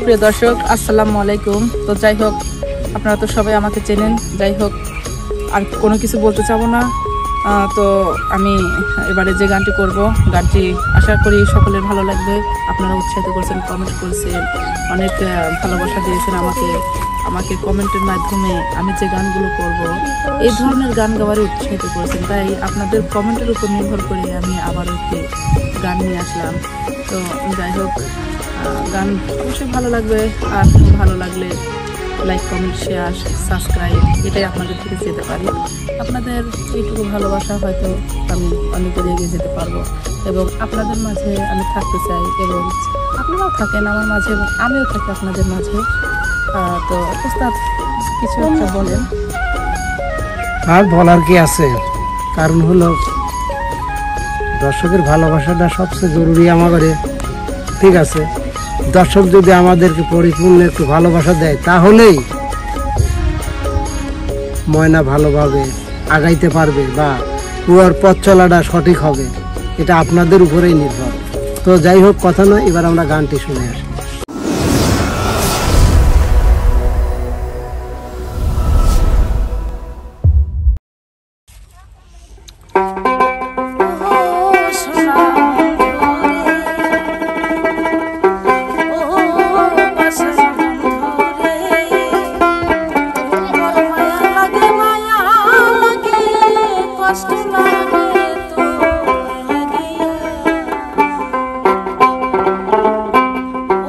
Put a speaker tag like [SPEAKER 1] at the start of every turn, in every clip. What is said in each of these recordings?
[SPEAKER 1] সুপ্রিয় দর্শক, আসসালামু আলাইকুম। তো যাই হোক, আপনারা তো সবাই আমাকে চেনেন। যাই হোক, আর কোনো কিছু বলতে চাবো না। তো আমি এবারে যে গানটি করব, গানটি আশা করি সকলের ভালো লাগবে। আপনারা উৎসাহিত করছেন, কমেন্ট করেছেন, অনেক ভালোবাসা দিয়েছেন আমাকে কমেন্টের মাধ্যমে আমি যে গানগুলো করব এই ধরনের গান গাওয়ার উৎসাহিত করেছেন। তাই আপনাদের কমেন্টের উপর নির্ভর করে আমি আবারও একটি গান নিয়ে আসলাম। তো যাই হোক, গান অবশ্যই ভালো লাগবে। আর ভালো লাগলে লাইক, কমেন্ট, শেয়ার, সাবস্ক্রাইব এটাই আপনাদের থেকে যেতে পারি। আপনাদের এইটুকু ভালোবাসা হয়তো আমি অনেক দূরে এগিয়ে যেতে পারবো এবং আপনাদের মাঝে আমি থাকতে চাই এবং আপনারাও থাকেন আমার মাঝে এবং আমিও থাকি আপনাদের মাঝে। তো উস্তাদ কিছু একটা বলেন।
[SPEAKER 2] আর বলার কি আছে, কারণ হলো দর্শকের ভালোবাসাটা সবচেয়ে জরুরি আমাদের। ঠিক আছে, দর্শক যদি আমাদেরকে পরিপূর্ণ একটু ভালোবাসা দেয় তাহলেই ময়না ভালোভাবে আগাইতে পারবে বা পুয়ার পথ চলাটা সঠিক হবে। এটা আপনাদের উপরেই নির্ভর। তো যাই হোক, কথা নয়, এবার আমরা গানটি শুনে আসি।
[SPEAKER 3] ও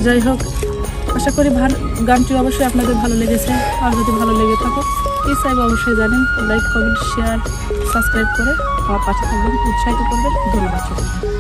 [SPEAKER 1] যাই হোক, আশা করি গানটি অবশ্যই আপনাদের ভালো লেগেছে। আর যদি ভালো লেগে থাকে প্লিজ অবশ্যই জানেন, লাইক, কমেন্ট, শেয়ার, সাবস্ক্রাইব করে আমার পাশে থাকবেন, উৎসাহিত করবেন। ধন্যবাদ।